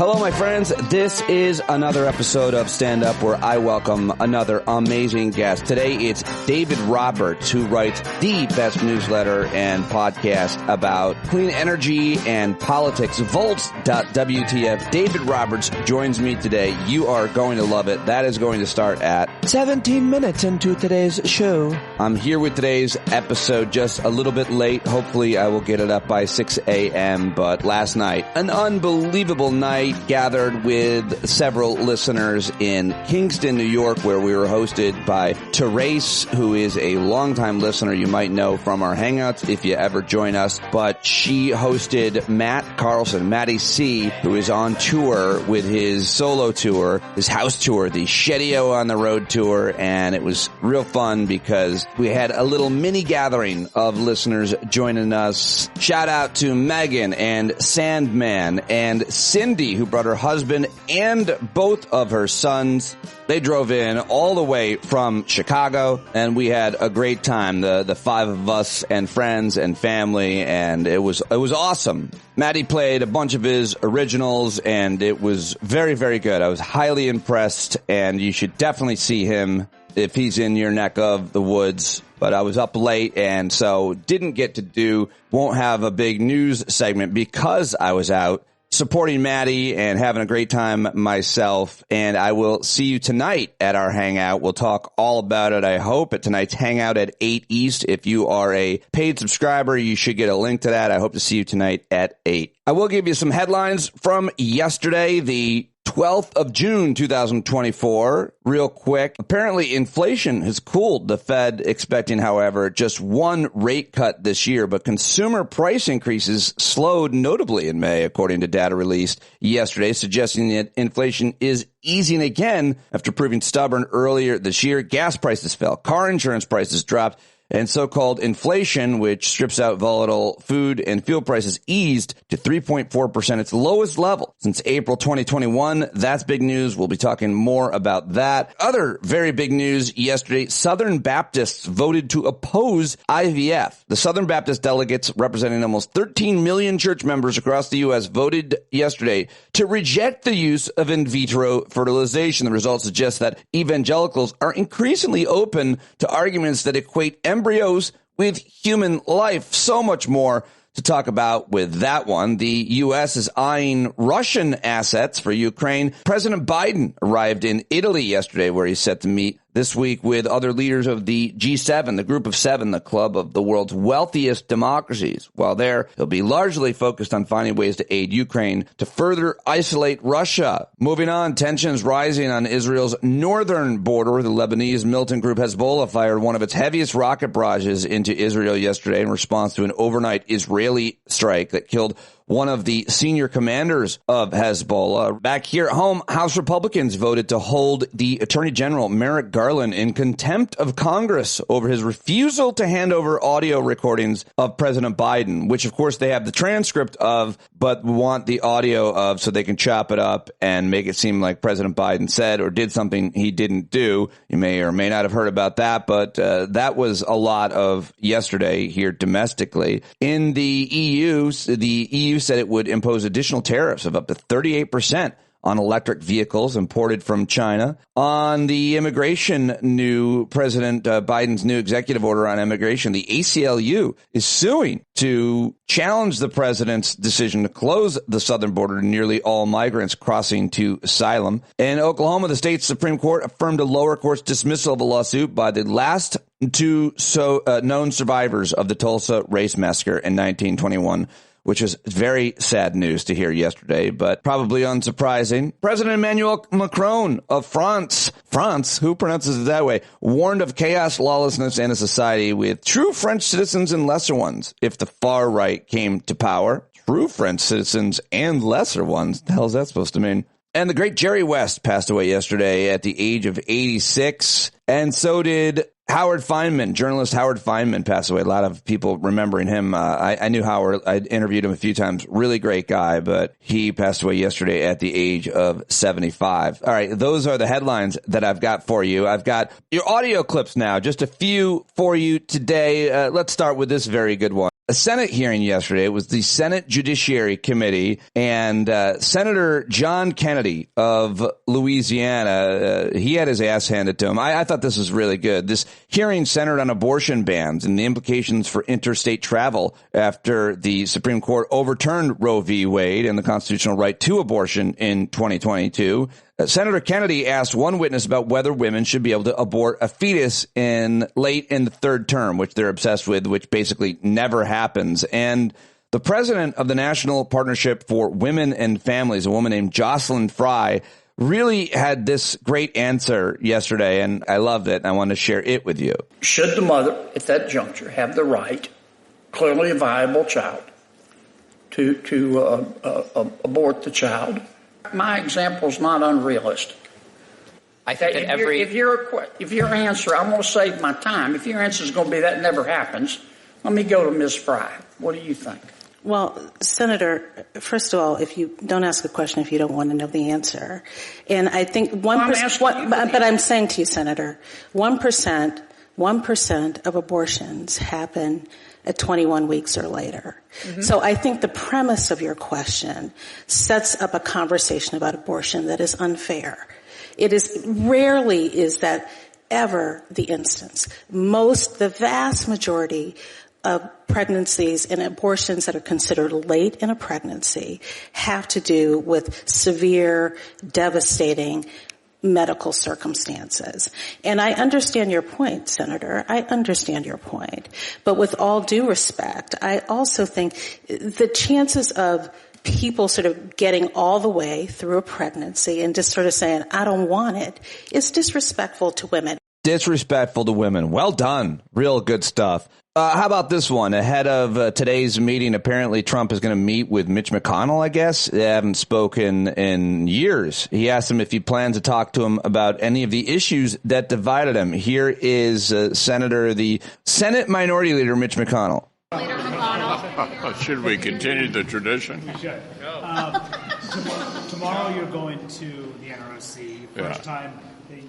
Hello, my friends. This is another episode of Stand Up where I welcome another amazing guest. Today, it's David Roberts, who writes the best newsletter and podcast about clean energy and politics, Volts.wtf. David Roberts joins me today. You are going to love it. That is going to start at 17 minutes into today's show. I'm here with today's episode just a little bit late. Hopefully, I will get it up by 6 a.m., but last night, an unbelievable night. Gathered with several listeners in Kingston, New York, where we were hosted by Therese, who is a longtime listener you might know from our Hangouts if you ever join us. But she hosted Matt Carlson, Matty C, who is on tour with his solo tour, his house tour, the Shedio on the Road tour, and it was real fun because we had a little mini gathering of listeners joining us. Shout out to Megan and Sandman and Cindy, who brought her husband and both of her sons. They drove in all the way from Chicago, and we had a great time, the five of us and friends and family, and it was awesome. Matty played a bunch of his originals, and it was very, very good. I was highly impressed, and you should definitely see him if he's in your neck of the woods. But I was up late, and so won't have a big news segment because I was out supporting Maddie and having a great time myself. And I will see you tonight at our Hangout. We'll talk all about it, I hope, at tonight's Hangout at 8 East. If you are a paid subscriber, you should get a link to that. I hope to see you tonight at 8. I will give you some headlines from yesterday, the 12th of June, 2024, real quick. Apparently, inflation has cooled. The Fed expecting, however, just one rate cut this year, but consumer price increases slowed notably in May, according to data released yesterday, suggesting that inflation is easing again after proving stubborn earlier this year. Gas prices fell, car insurance prices dropped, and so-called inflation, which strips out volatile food and fuel prices, eased to 3.4%, its lowest level since April 2021. That's big news. We'll be talking more about that. Other very big news yesterday, Southern Baptists voted to oppose IVF. The Southern Baptist delegates, representing almost 13 million church members across the U.S., voted yesterday to reject the use of in vitro fertilization. The results suggest that evangelicals are increasingly open to arguments that equate embryos with human life. So much more to talk about with that one. The U.S. is eyeing Russian assets for Ukraine. President Biden arrived in Italy yesterday, where he's set to meet this week with other leaders of the G7, the Group of Seven, the club of the world's wealthiest democracies. While there, he'll be largely focused on finding ways to aid Ukraine to further isolate Russia. Moving on, tensions rising on Israel's northern border. The Lebanese militant group Hezbollah fired one of its heaviest rocket barrages into Israel yesterday in response to an overnight Israeli strike that killed one of the senior commanders of Hezbollah. Back here at home, House Republicans voted to hold the Attorney General, Merrick Garland, in contempt of Congress over his refusal to hand over audio recordings of President Biden, which, of course, they have the transcript of, but want the audio of so they can chop it up and make it seem like President Biden said or did something he didn't do. You may or may not have heard about that, but that was a lot of yesterday here domestically. In the EU said it would impose additional tariffs of up to 38% on electric vehicles imported from China. On the immigration, President Biden's new executive order on immigration, the ACLU is suing to challenge the president's decision to close the southern border to nearly all migrants crossing to asylum. In Oklahoma, the state Supreme Court affirmed a lower court's dismissal of a lawsuit by the last two known survivors of the Tulsa race massacre in 1921, which was very sad news to hear yesterday, but probably unsurprising. President Emmanuel Macron of France, who pronounces it that way, warned of chaos, lawlessness, and a society with true French citizens and lesser ones if the far right came to power. True French citizens and lesser ones? The hell is that supposed to mean? And the great Jerry West passed away yesterday at the age of 86, and so did Howard Feynman. Journalist Howard Feynman passed away. A lot of people remembering him. I knew Howard. I interviewed him a few times. Really great guy, but he passed away yesterday at the age of 75. All right, those are the headlines that I've got for you. I've got your audio clips now, just a few for you today. Let's start with this very good one. a Senate hearing yesterday. It was the Senate Judiciary Committee, and Senator John Kennedy of Louisiana, he had his ass handed to him. I thought this was really good. This hearing centered on abortion bans and the implications for interstate travel after the Supreme Court overturned Roe v. Wade and the constitutional right to abortion in 2022. Senator Kennedy asked one witness about whether women should be able to abort a fetus late in the third term, which they're obsessed with, which basically never happens. And the president of the National Partnership for Women and Families, a woman named Jocelyn Fry, really had this great answer yesterday, and I loved it, and I want to share it with you. Should the mother, at that juncture, have the right, clearly a viable child, to abort the child? My example is not unrealistic. I think that if your answer, I'm going to save my time. If your answer is going to be that never happens, let me go to Ms. Fry. What do you think? Well, Senator, first of all, if you don't ask a question if you don't want to know the answer, and I think 1%. But I'm saying to you, Senator, 1% of abortions happen at 21 weeks or later. Mm-hmm. So I think the premise of your question sets up a conversation about abortion that is unfair. Rarely is that ever the instance. The vast majority of pregnancies and abortions that are considered late in a pregnancy have to do with severe, devastating medical circumstances. And I understand your point, Senator. I understand your point. But with all due respect, I also think the chances of people sort of getting all the way through a pregnancy and just sort of saying, I don't want it, is disrespectful to women. Disrespectful to women. Well done. Real good stuff. How about this one? Ahead of today's meeting, apparently Trump is going to meet with Mitch McConnell, I guess. They haven't spoken in years. He asked him if he plans to talk to him about any of the issues that divided him. Here is the Senate Minority Leader, Mitch McConnell. Leader McConnell. Should we continue the tradition? You should. Tomorrow you're going to the NROC. First time.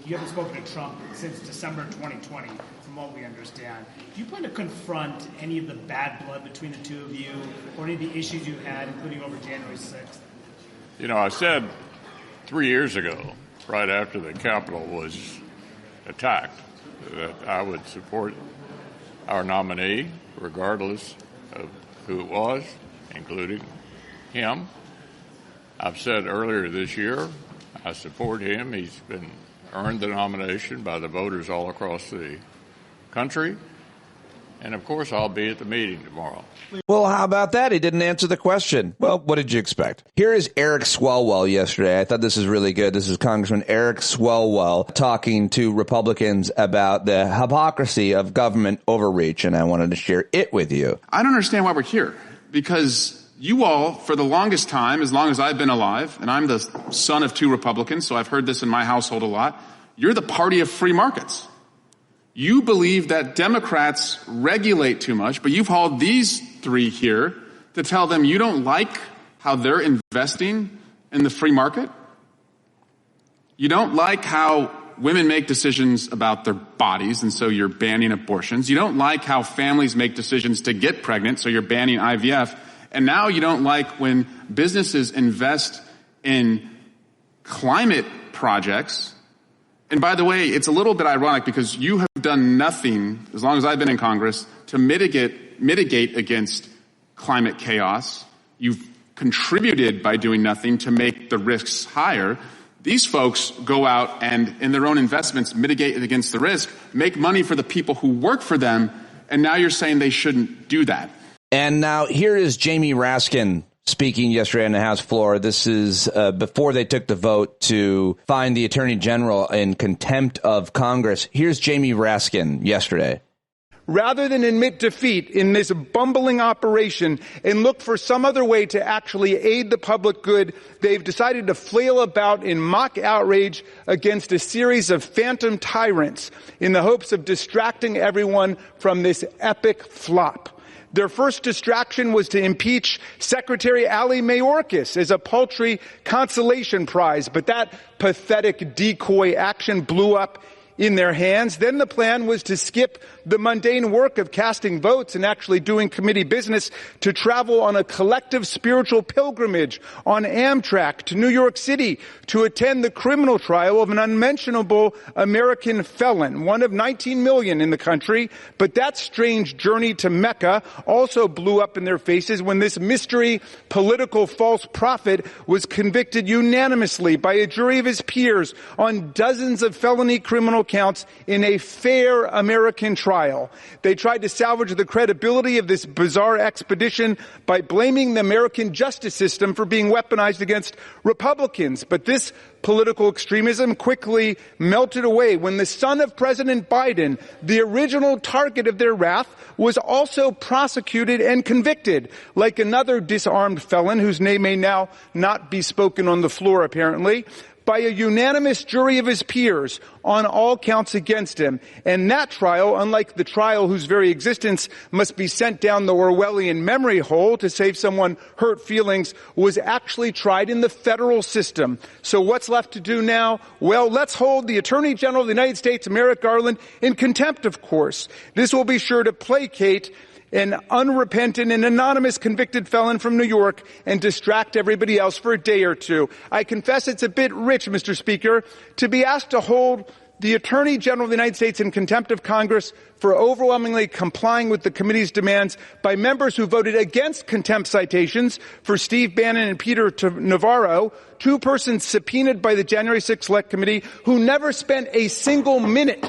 You haven't spoken to Trump since December 2020, from what we understand. Do you plan to confront any of the bad blood between the two of you, or any of the issues you had, including over January 6th? You know, I said 3 years ago, right after the Capitol was attacked, that I would support our nominee, regardless of who it was, including him. I've said earlier this year, I support him. He's earned the nomination by the voters all across the country. And, of course, I'll be at the meeting tomorrow. Well, how about that? He didn't answer the question. Well, what did you expect? Here is Eric Swalwell yesterday. I thought this is really good. This is Congressman Eric Swalwell talking to Republicans about the hypocrisy of government overreach, and I wanted to share it with you. I don't understand why we're here, because you all, for the longest time, as long as I've been alive, and I'm the son of two Republicans, so I've heard this in my household a lot, you're the party of free markets. You believe that Democrats regulate too much, but you've hauled these three here to tell them you don't like how they're investing in the free market. You don't like how women make decisions about their bodies, and so you're banning abortions. You don't like how families make decisions to get pregnant, so you're banning IVF. And now you don't like when businesses invest in climate projects. And by the way, it's a little bit ironic because you have done nothing, as long as I've been in Congress, to mitigate against climate chaos. You've contributed by doing nothing to make the risks higher. These folks go out and, in their own investments, mitigate against the risk, make money for the people who work for them, and now you're saying they shouldn't do that. And now here is Jamie Raskin speaking yesterday on the House floor. This is before they took the vote to find the Attorney General in contempt of Congress. Here's Jamie Raskin yesterday. Rather than admit defeat in this bumbling operation and look for some other way to actually aid the public good, they've decided to flail about in mock outrage against a series of phantom tyrants in the hopes of distracting everyone from this epic flop. Their first distraction was to impeach Secretary Ali Mayorkas as a paltry consolation prize, but that pathetic decoy action blew up in their hands. Then the plan was to skip the mundane work of casting votes and actually doing committee business, to travel on a collective spiritual pilgrimage on Amtrak to New York City to attend the criminal trial of an unmentionable American felon, one of 19 million in the country. But that strange journey to Mecca also blew up in their faces when this mystery political false prophet was convicted unanimously by a jury of his peers on dozens of felony criminal counts in a fair American trial. They tried to salvage the credibility of this bizarre expedition by blaming the American justice system for being weaponized against Republicans. But this political extremism quickly melted away when the son of President Biden, the original target of their wrath, was also prosecuted and convicted, like another disarmed felon whose name may now not be spoken on the floor, apparently, by a unanimous jury of his peers on all counts against him. And that trial, unlike the trial whose very existence must be sent down the Orwellian memory hole to save someone hurt feelings, was actually tried in the federal system. So what's left to do now? Well, let's hold the Attorney General of the United States, Merrick Garland, in contempt, of course. This will be sure to placate an unrepentant and anonymous convicted felon from New York and distract everybody else for a day or two. I confess it's a bit rich, Mr. Speaker, to be asked to hold the Attorney General of the United States in contempt of Congress for overwhelmingly complying with the committee's demands by members who voted against contempt citations for Steve Bannon and Peter Navarro, two persons subpoenaed by the January 6th Select Committee who never spent a single minute.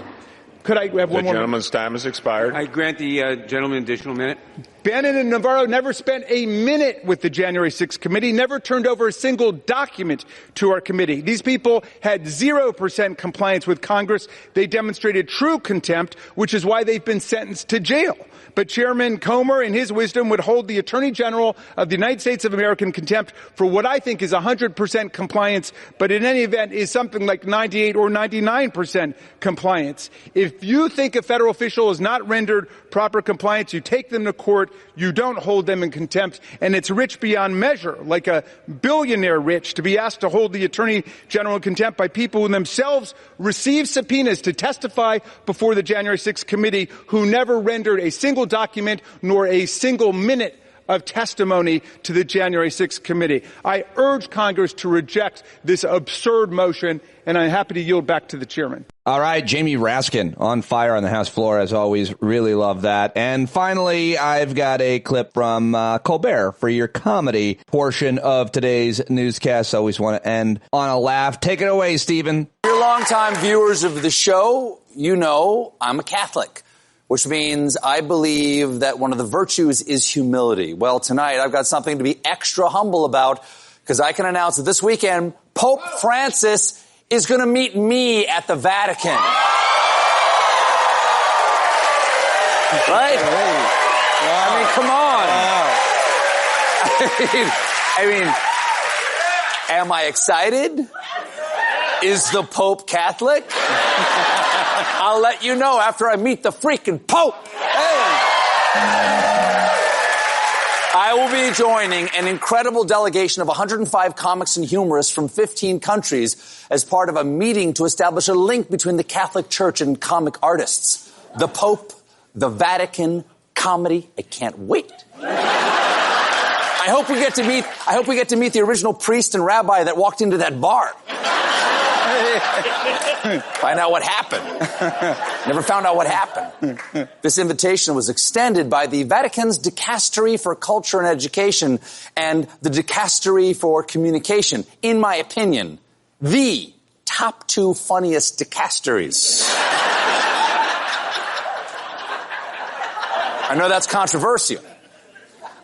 Could I have one more? The gentleman's time has expired. I grant the gentleman an additional minute. Bannon and Navarro never spent a minute with the January 6th committee, never turned over a single document to our committee. These people had 0% compliance with Congress. They demonstrated true contempt, which is why they've been sentenced to jail. But Chairman Comer, in his wisdom, would hold the Attorney General of the United States of America in contempt for what I think is 100% compliance, but in any event is something like 98 or 99% compliance. If you think a federal official is not rendered proper compliance, you take them to court, you don't hold them in contempt, and it's rich beyond measure, like a billionaire rich, to be asked to hold the Attorney General in contempt by people who themselves received subpoenas to testify before the January 6th committee, who never rendered a single document nor a single minute of testimony to the January 6th committee. I urge Congress to reject this absurd motion, and I'm happy to yield back to the chairman. All right, Jamie Raskin on fire on the House floor, as always. Really love that. And finally, I've got a clip from Colbert for your comedy portion of today's newscast. Always want to end on a laugh. Take it away, Stephen. For your longtime viewers of the show, you know I'm a Catholic, which means I believe that one of the virtues is humility. Well, tonight I've got something to be extra humble about, because I can announce that this weekend Pope Francis is going to meet me at the Vatican. Right? Wow. I mean, come on. Wow. I mean, am I excited? Is the Pope Catholic? I'll let you know after I meet the freaking Pope. I will be joining an incredible delegation of 105 comics and humorists from 15 countries as part of a meeting to establish a link between the Catholic Church and comic artists. The Pope, the Vatican, comedy. I can't wait. I hope we get to meet the original priest and rabbi that walked into that bar. Find out what happened. Never found out what happened. This invitation was extended by the Vatican's Dicastery for Culture and Education and the Dicastery for Communication. In my opinion, the top two funniest dicasteries. I know that's controversial.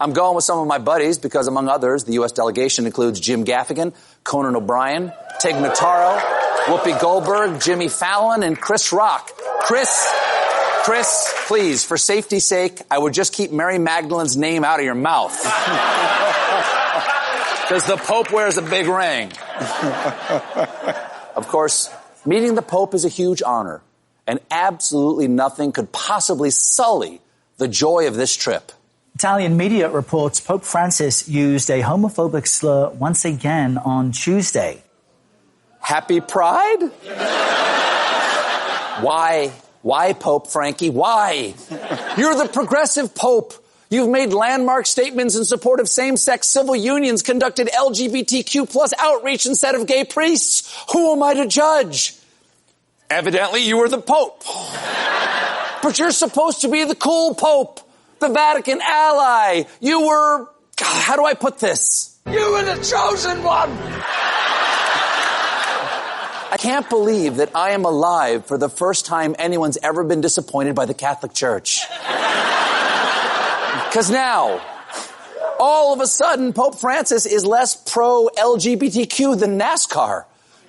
I'm going with some of my buddies because, among others, the U.S. delegation includes Jim Gaffigan, Conan O'Brien, Tig Notaro, Whoopi Goldberg, Jimmy Fallon, and Chris Rock. Chris, please, for safety's sake, I would just keep Mary Magdalene's name out of your mouth. Because the Pope wears a big ring. Of course, meeting the Pope is a huge honor, and absolutely nothing could possibly sully the joy of this trip. Italian media reports Pope Francis used a homophobic slur once again on Tuesday. Happy Pride? Why? Why, Pope Frankie? Why? You're the progressive Pope. You've made landmark statements in support of same-sex civil unions, conducted LGBTQ plus outreach instead of gay priests. Who am I to judge? Evidently, you were the Pope. But you're supposed to be the cool Pope, the Vatican ally. You were, how do I put this? You were the chosen one. I can't believe that I am alive for the first time anyone's ever been disappointed by the Catholic Church. Because now, all of a sudden, Pope Francis is less pro-LGBTQ than NASCAR.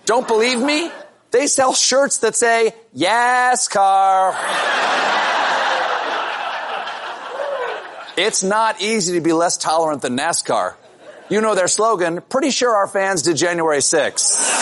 Don't believe me? They sell shirts that say, YASCAR. It's not easy to be less tolerant than NASCAR. You know their slogan, pretty sure our fans did January 6th.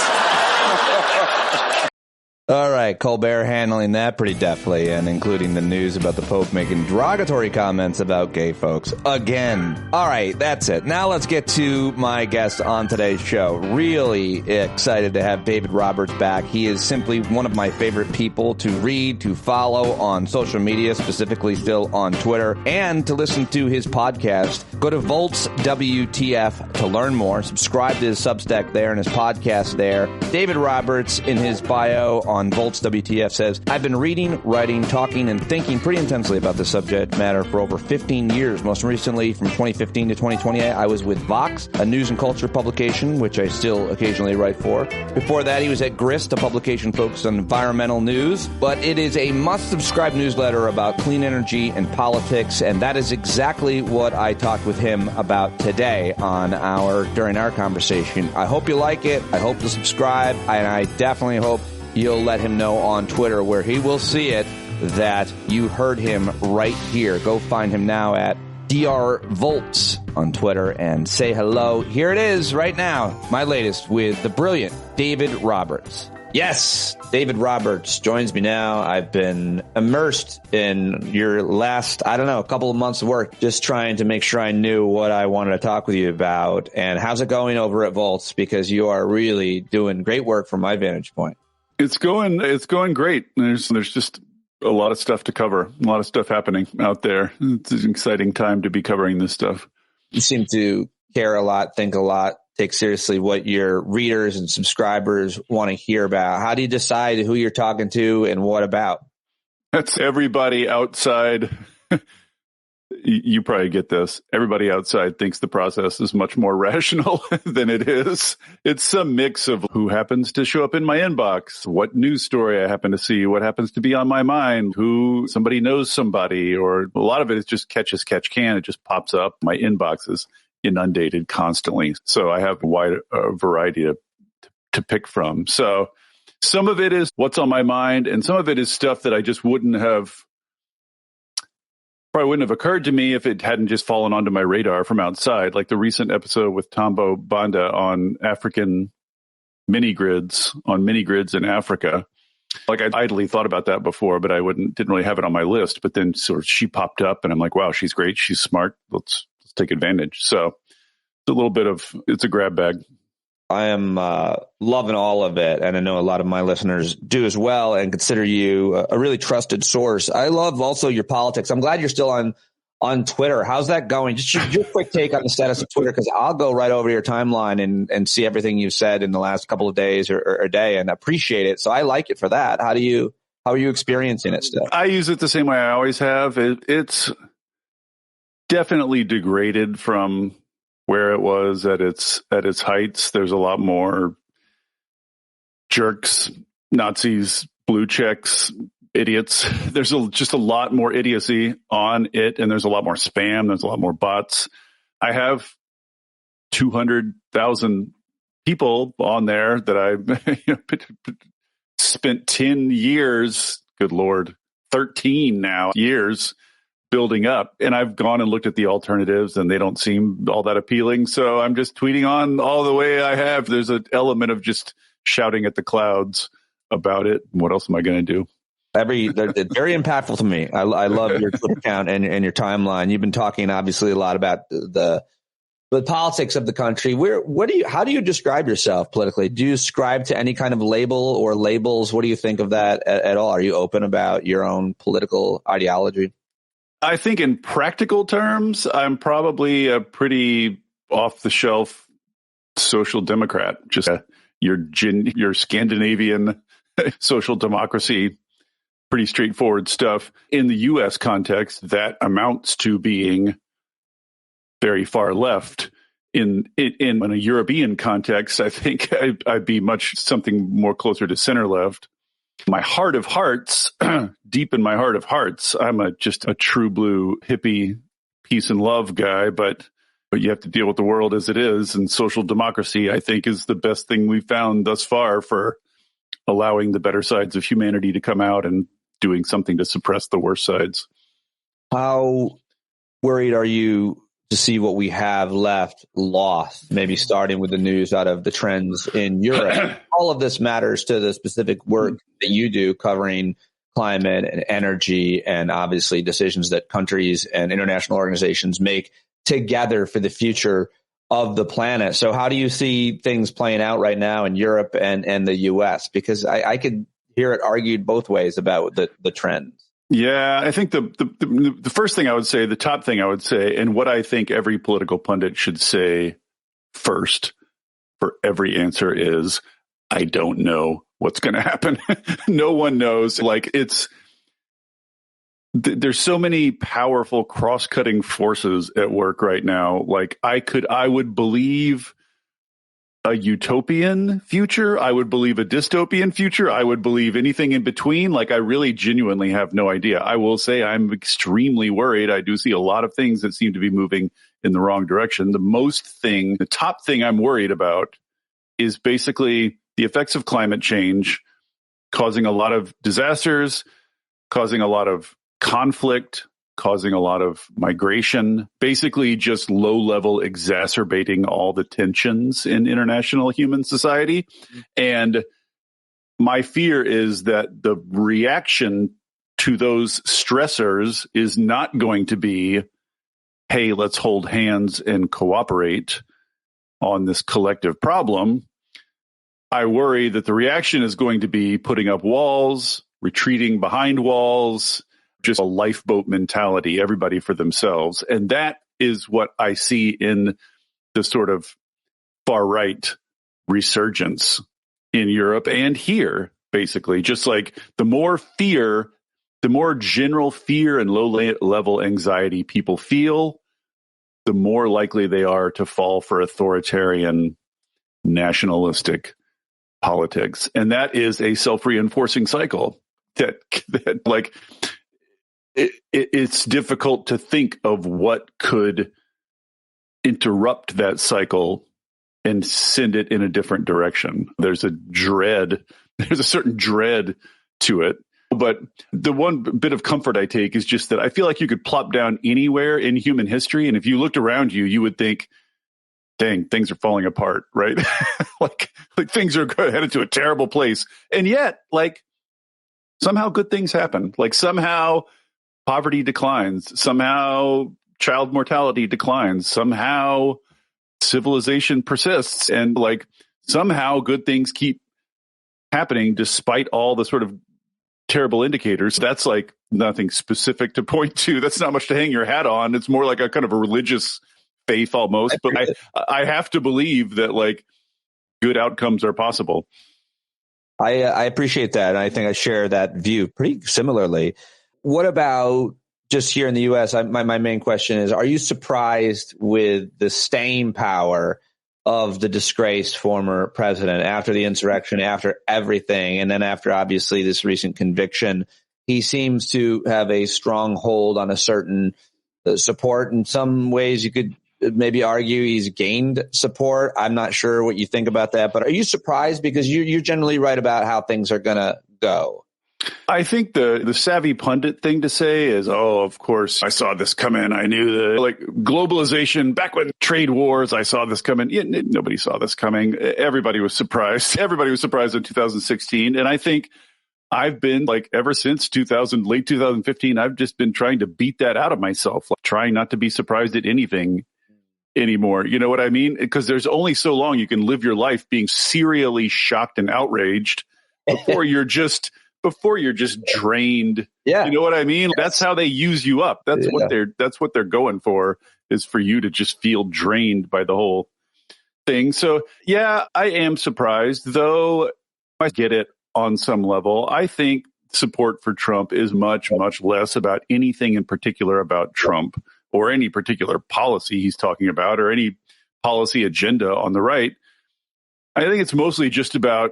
All right, Colbert handling that pretty deftly and including the news about the Pope making derogatory comments about gay folks again. All right, that's it. Now let's get to my guest on today's show. Really excited to have David Roberts back. He is simply one of my favorite people to read, to follow on social media, specifically still on Twitter, and to listen to his podcast. Go to Volts WTF to learn more. Subscribe to his Substack there and his podcast there. David Roberts, in his bio on Volts WTF, says, I've been reading, writing, talking, and thinking pretty intensely about this subject matter for over 15 years. Most recently, from 2015 to 2020, I was with Vox, a news and culture publication, which I still occasionally write for. Before that, he was at Grist, a publication focused on environmental news. But it is a must-subscribe newsletter about clean energy and politics, and that is exactly what I talked with him about today during our conversation. I hope you like it. I hope you subscribe, and I definitely hope you'll let him know on Twitter, where he will see it, that you heard him right here. Go find him now at Dr. Volts on Twitter and say hello. Here it is right now, my latest with the brilliant David Roberts. Yes, David Roberts joins me now. I've been immersed in your last, couple of months of work, just trying to make sure I knew what I wanted to talk with you about. And how's it going over at Volts? Because you are really doing great work from my vantage point. It's going great. There's just a lot of stuff to cover, a lot of stuff happening out there. It's an exciting time to be covering this stuff. You seem to care a lot, think a lot, take seriously what your readers and subscribers want to hear about. How do you decide who you're talking to and what about? That's everybody outside. You probably get this. Everybody outside thinks the process is much more rational than it is. It's some mix of who happens to show up in my inbox, what news story I happen to see, what happens to be on my mind, who somebody knows somebody, or a lot of it is just catch as catch can. It just pops up. My inbox is inundated constantly. So I have a wide variety to pick from. So some of it is what's on my mind, and some of it is stuff that I just probably wouldn't have occurred to me if it hadn't just fallen onto my radar from outside, like the recent episode with Tombo Banda on African mini-grids in Africa. Like, I idly thought about that before, but I didn't really have it on my list. But then sort of she popped up and I'm like, wow, she's great. She's smart. Let's take advantage. So it's a grab bag. I am loving all of it, and I know a lot of my listeners do as well, and consider you a really trusted source. I love also your politics. I'm glad you're still on Twitter. How's that going? Just your quick take on the status of Twitter, because I'll go right over your timeline and see everything you've said in the last couple of days or a day, and appreciate it. So I like it for that. How are you experiencing it still? I use it the same way I always have. It's definitely degraded from where it was at its heights. There's a lot more jerks, Nazis, blue checks, idiots. There's just a lot more idiocy on it, and there's a lot more spam. There's a lot more bots. I have 200,000 people on there that I spent 10 years, good Lord, 13 now years building up. And I've gone and looked at the alternatives, and they don't seem all that appealing. So I'm just tweeting on all the way I have. There's an element of just shouting at the clouds about it. What else am I going to do? They're very impactful to me. I love your Twitter account and your timeline. You've been talking obviously a lot about the the politics of the country. How do you describe yourself politically? Do you ascribe to any kind of label or labels? What do you think of that at all? Are you open about your own political ideology? I think in practical terms, I'm probably a pretty off-the-shelf social democrat, just your Scandinavian social democracy, pretty straightforward stuff. In the U.S. context, that amounts to being very far left. In a European context, I think I'd be much something more closer to center left. My heart of hearts, deep in my heart of hearts, I'm just a true blue hippie, peace and love guy, but you have to deal with the world as it is. And social democracy, I think, is the best thing we've found thus far for allowing the better sides of humanity to come out and doing something to suppress the worst sides. How worried are you to see what we have left lost, maybe starting with the news out of the trends in Europe? All of this matters to the specific work that you do covering climate and energy and obviously decisions that countries and international organizations make together for the future of the planet. So how do you see things playing out right now in Europe and the U.S.? Because I could hear it argued both ways about the trends. Yeah, I think the first thing I would say, the top thing I would say, and what I think every political pundit should say first for every answer is, I don't know what's going to happen. No one knows. There's so many powerful cross-cutting forces at work right now. I would believe a utopian future. I would believe a dystopian future. I would believe anything in between. I really genuinely have no idea. I will say I'm extremely worried. I do see a lot of things that seem to be moving in the wrong direction. The top thing I'm worried about is basically the effects of climate change causing a lot of disasters, causing a lot of conflict, causing a lot of migration, basically just low level exacerbating all the tensions in international human society. And my fear is that the reaction to those stressors is not going to be, hey, let's hold hands and cooperate on this collective problem. I worry that the reaction is going to be putting up walls, retreating behind walls, just a lifeboat mentality, everybody for themselves. And that is what I see in the sort of far right resurgence in Europe and here, basically. Just like the more general fear and low level anxiety people feel, the more likely they are to fall for authoritarian, nationalistic politics. And that is a self-reinforcing cycle that it's difficult to think of what could interrupt that cycle and send it in a different direction. There's a certain dread to it. But the one bit of comfort I take is just that I feel like you could plop down anywhere in human history, and if you looked around you, you would think, dang, things are falling apart, right? like things are headed to a terrible place. And yet, somehow good things happen. Somehow poverty declines. Somehow child mortality declines. Somehow civilization persists. And somehow good things keep happening despite all the sort of terrible indicators. That's nothing specific to point to. That's not much to hang your hat on. It's more like a kind of a religious faith almost. But I have to believe that good outcomes are possible. I appreciate that. And I think I share that view pretty similarly. What about just here in the U.S.? My main question is, are you surprised with the staying power of the disgraced former president after the insurrection, after everything, and then after obviously this recent conviction? He seems to have a strong hold on a certain support. In some ways, you could maybe argue he's gained support. I'm not sure what you think about that, but are you surprised? Because you're generally right about how things are going to go. I think the savvy pundit thing to say is, oh, of course, I saw this coming. I knew globalization, back when trade wars, I saw this coming. Yeah, nobody saw this coming. Everybody was surprised. Everybody was surprised in 2016. And I think I've been ever since late 2015, I've just been trying to beat that out of myself, trying not to be surprised at anything anymore. You know what I mean? Because there's only so long you can live your life being serially shocked and outraged before you're just drained. Yeah. You know what I mean? Yes. That's how they use you up. That's what they're going for, is for you to just feel drained by the whole thing. So yeah, I am surprised, though I get it on some level. I think support for Trump is much, much less about anything in particular about Trump or any particular policy he's talking about or any policy agenda on the right. I think it's mostly just about,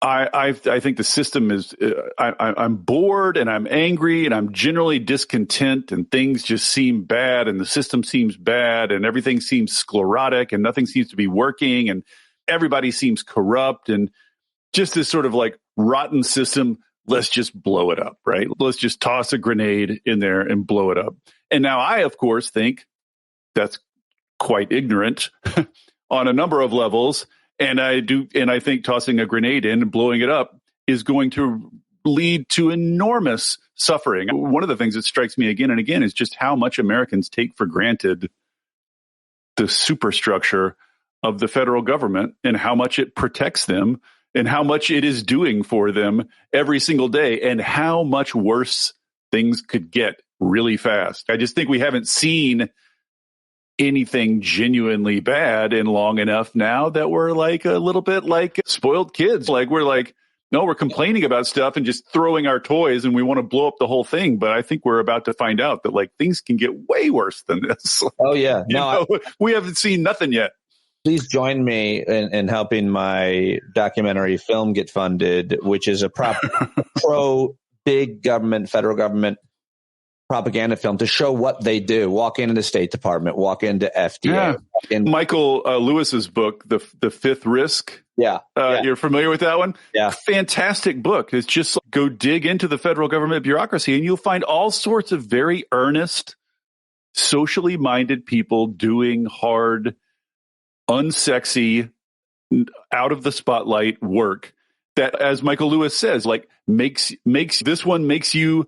I think the system is, I'm bored and I'm angry and I'm generally discontent and things just seem bad and the system seems bad and everything seems sclerotic and nothing seems to be working and everybody seems corrupt and just this sort of like rotten system. Let's just blow it up, right? Let's just toss a grenade in there and blow it up. And now I, of course, think that's quite ignorant on a number of levels. And I think tossing a grenade in and blowing it up is going to lead to enormous suffering. One of the things that strikes me again and again is just how much Americans take for granted the superstructure of the federal government and how much it protects them and how much it is doing for them every single day and how much worse things could get really fast. I just think we haven't seen anything genuinely bad in long enough now that we're like a little bit like spoiled kids. Like we're complaining about stuff and just throwing our toys and we want to blow up the whole thing. But I think we're about to find out that like things can get way worse than this. Oh yeah. We haven't seen nothing yet. Please join me in helping my documentary film get funded, which is a pro big government, federal government propaganda film to show what they do. Walk into the State Department, walk into FDA. Yeah. Michael Lewis's book, The Fifth Risk. Yeah. You're familiar with that one? Yeah. Fantastic book. It's just go dig into the federal government bureaucracy and you'll find all sorts of very earnest, socially minded people doing hard, unsexy, out of the spotlight work that, as Michael Lewis says, like makes this one makes you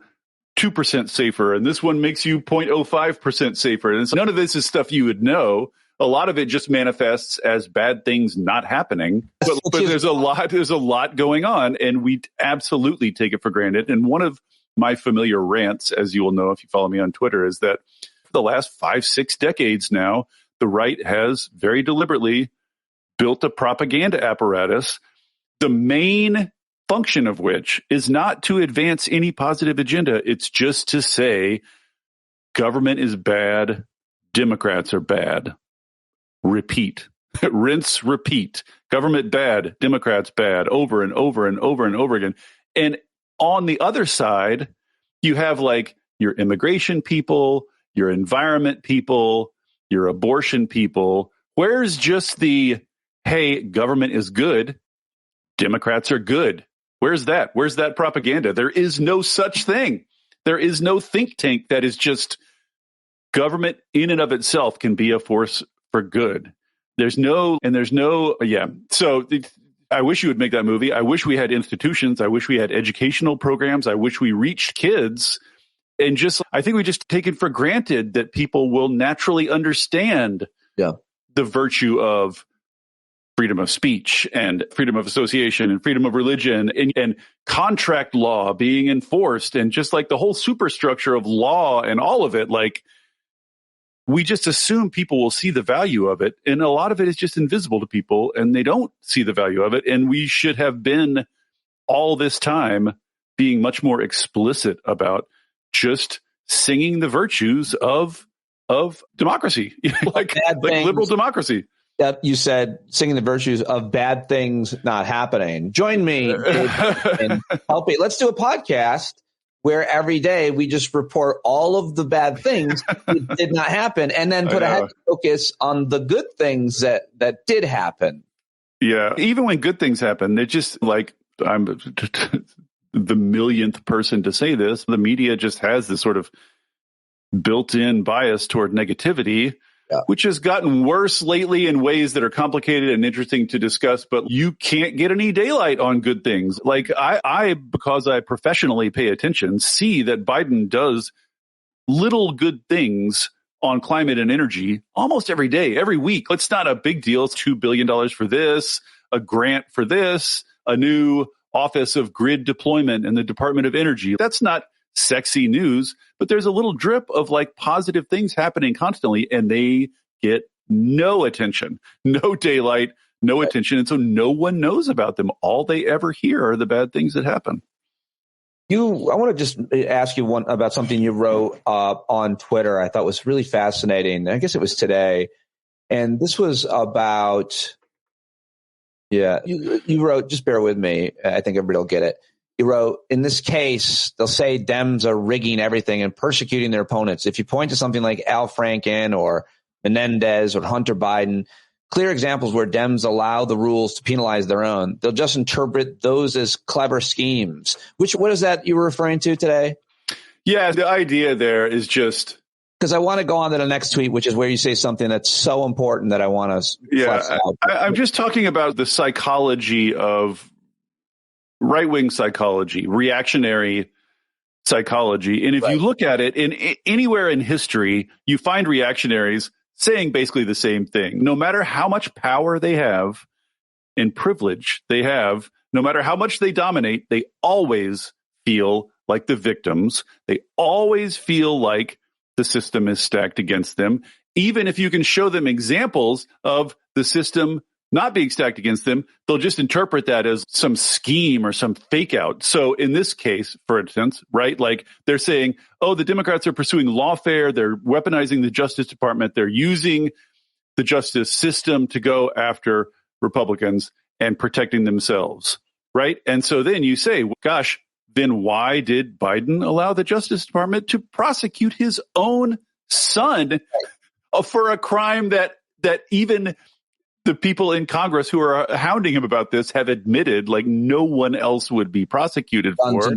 2% safer and this one makes you 0.05% safer. And so none of this is stuff you would know. A lot of it just manifests as bad things not happening. But there's a lot going on and we absolutely take it for granted. And one of my familiar rants, as you will know if you follow me on Twitter, is that for the last 5-6 decades now, the right has very deliberately built a propaganda apparatus, the main function of which is not to advance any positive agenda. It's just to say government is bad, Democrats are bad. Repeat. Rinse, repeat. Government bad, Democrats bad, over and over and over and over again. And on the other side, you have like your immigration people, your environment people, your abortion people. Where's just the, hey, government is good, Democrats are good? Where's that? Where's that propaganda? There is no such thing. There is no think tank that is just government in and of itself can be a force for good. So I wish you would make that movie. I wish we had institutions. I wish we had educational programs. I wish we reached kids. And I think we just take it for granted that people will naturally understand the virtue of freedom of speech and freedom of association and freedom of religion and contract law being enforced and just like the whole superstructure of law and all of it. Like we just assume people will see the value of it. And a lot of it is just invisible to people and they don't see the value of it. And we should have been all this time being much more explicit about just singing the virtues of democracy, like liberal democracy. Yep, you said singing the virtues of bad things not happening. Join me in helping. Let's do a podcast where every day we just report all of the bad things that did not happen and then put a heavy focus on the good things that did happen. Yeah, even when good things happen, they're just like, I'm the millionth person to say this, the media just has this sort of built-in bias toward negativity, which has gotten worse lately in ways that are complicated and interesting to discuss, but you can't get any daylight on good things. Like I, because I professionally pay attention, see that Biden does little good things on climate and energy almost every day, every week. It's not a big deal. It's $2 billion for this, a grant for this, a new Office of Grid Deployment in the Department of Energy. That's not sexy news, but there's a little drip of like positive things happening constantly, and they get no attention, no daylight, no attention. And so no one knows about them. All they ever hear are the bad things that happen. I want to just ask you about something you wrote on Twitter. I thought was really fascinating. I guess it was today. And this was about, you wrote, just bear with me. I think everybody will get it. You wrote, in this case, they'll say Dems are rigging everything and persecuting their opponents. If you point to something like Al Franken or Menendez or Hunter Biden, clear examples where Dems allow the rules to penalize their own, they'll just interpret those as clever schemes. What is that you were referring to today? Yeah, the idea there is just... Because I want to go on to the next tweet, which is where you say something that's so important that I want to flesh out. I'm just talking about the psychology of right-wing psychology, reactionary psychology. And if you look at it anywhere in history, you find reactionaries saying basically the same thing. No matter how much power they have and privilege they have, no matter how much they dominate, they always feel like the victims. They always feel like the system is stacked against them. Even if you can show them examples of the system not being stacked against them, they'll just interpret that as some scheme or some fake out. So in this case, for instance, right, like they're saying, oh, the Democrats are pursuing lawfare. They're weaponizing the Justice Department. They're using the justice system to go after Republicans and protecting themselves, right? And so then you say, gosh, then why did Biden allow the Justice Department to prosecute his own son for a crime that even the people in Congress who are hounding him about this have admitted like no one else would be prosecuted for,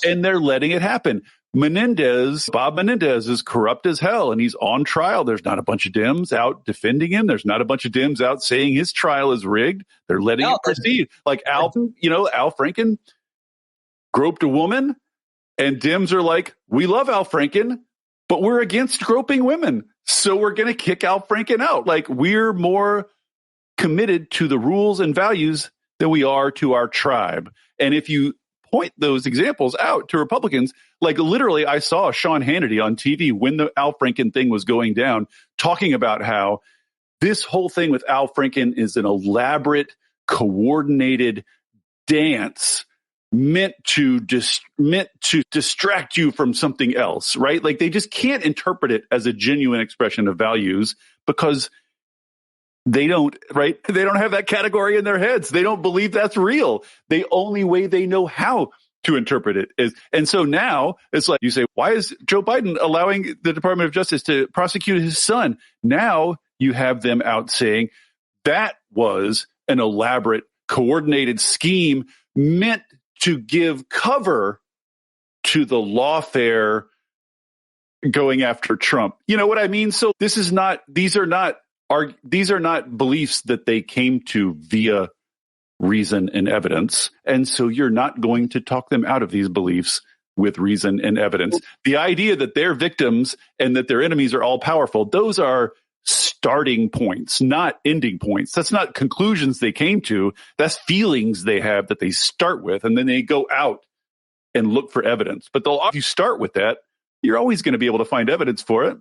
and they're letting it happen. Bob Menendez is corrupt as hell, and he's on trial. There's not a bunch of Dems out defending him. There's not a bunch of Dems out saying his trial is rigged. They're letting it proceed. Like Al Franken groped a woman, and Dems are like, we love Al Franken, but we're against groping women, so we're going to kick Al Franken out. Like, we're more committed to the rules and values than we are to our tribe. And if you point those examples out to Republicans, like literally I saw Sean Hannity on TV when the Al Franken thing was going down, talking about how this whole thing with Al Franken is an elaborate, coordinated dance meant to distract you from something else, right? Like they just can't interpret it as a genuine expression of values because they don't, right? They don't have that category in their heads. They don't believe that's real. The only way they know how to interpret it is. And so now it's like you say, why is Joe Biden allowing the Department of Justice to prosecute his son? Now you have them out saying that was an elaborate, coordinated scheme meant to give cover to the lawfare going after Trump. You know what I mean? So these are not beliefs that they came to via reason and evidence. And so you're not going to talk them out of these beliefs with reason and evidence. The idea that they're victims and that their enemies are all powerful, those are starting points, not ending points. That's not conclusions they came to. That's feelings they have that they start with, and then they go out and look for evidence. But if you start with that, you're always going to be able to find evidence for it.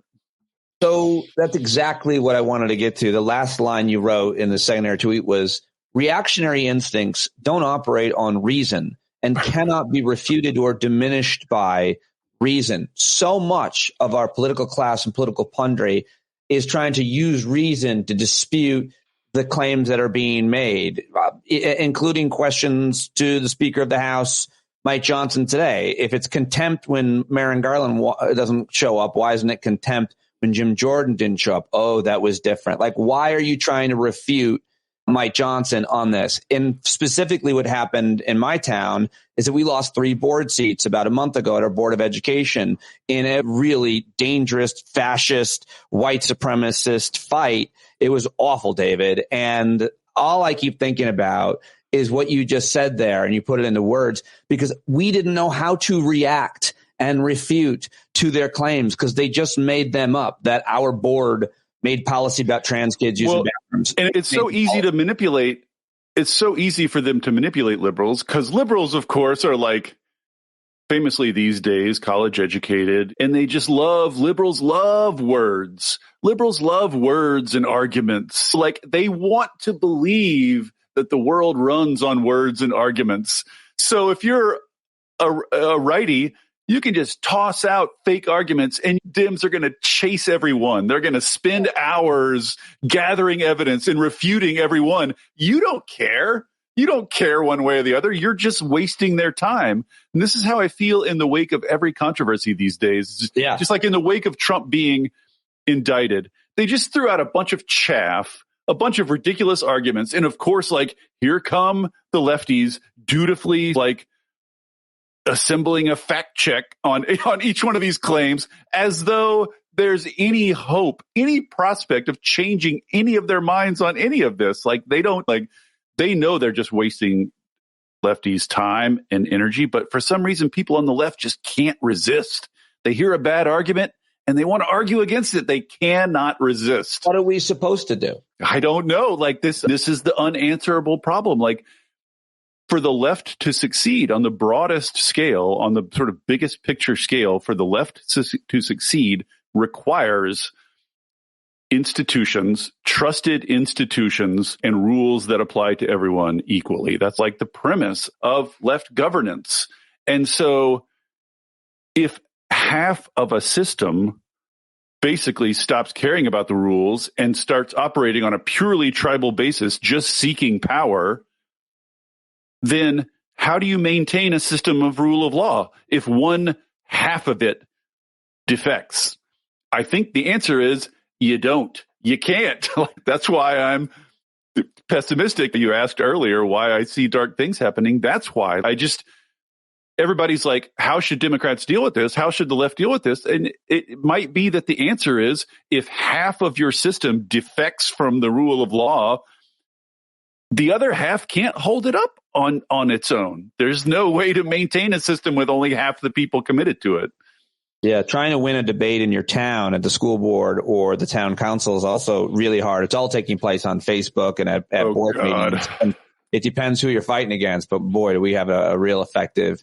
So that's exactly what I wanted to get to. The last line you wrote in the secondary tweet was, reactionary instincts don't operate on reason and cannot be refuted or diminished by reason. So much of our political class and political punditry is trying to use reason to dispute the claims that are being made, including questions to the Speaker of the House, Mike Johnson, today. If it's contempt when Merrick Garland doesn't show up, why isn't it contempt when Jim Jordan didn't show up? Oh, that was different. Like, why are you trying to refute Mike Johnson on this? And specifically what happened in my town is that we lost 3 board seats about a month ago at our Board of Education in a really dangerous, fascist, white supremacist fight. It was awful, David. And all I keep thinking about is what you just said there, and you put it into words, because we didn't know how to react and refute to their claims because they just made them up, that our board made policy about trans kids using bathrooms. And it's so easy to manipulate. It's so easy for them to manipulate liberals because liberals, of course, are like famously these days college educated, and liberals love words. Liberals love words and arguments. Like they want to believe that the world runs on words and arguments. So if you're a righty, you can just toss out fake arguments and Dems are going to chase everyone. They're going to spend hours gathering evidence and refuting everyone. You don't care. You don't care one way or the other. You're just wasting their time. And this is how I feel in the wake of every controversy these days. Just like in the wake of Trump being indicted, they just threw out a bunch of chaff, a bunch of ridiculous arguments. And of course, like, here come the lefties dutifully, like, assembling a fact check on each one of these claims as though there's any hope, any prospect of changing any of their minds on any of this. Like, they know they're just wasting lefties' time and energy. But for some reason, people on the left just can't resist. They hear a bad argument and they want to argue against it. They cannot resist. What are we supposed to do? I don't know. Like this is the unanswerable problem. Like, for the left to succeed on the broadest scale, on the sort of biggest picture scale, for the left to succeed requires institutions, trusted institutions, and rules that apply to everyone equally. That's like the premise of left governance. And so if half of a system basically stops caring about the rules and starts operating on a purely tribal basis, just seeking power, then how do you maintain a system of rule of law if one half of it defects? I think the answer is you don't. You can't. That's why I'm pessimistic. You asked earlier why I see dark things happening. That's why everybody's like, how should Democrats deal with this? How should the left deal with this? And it might be that the answer is if half of your system defects from the rule of law, the other half can't hold it up on its own. There's no way to maintain a system with only half the people committed to it. Yeah, trying to win a debate in your town at the school board or the town council is also really hard. It's all taking place on Facebook and at board meetings. And it depends who you're fighting against, but boy, do we have a real effective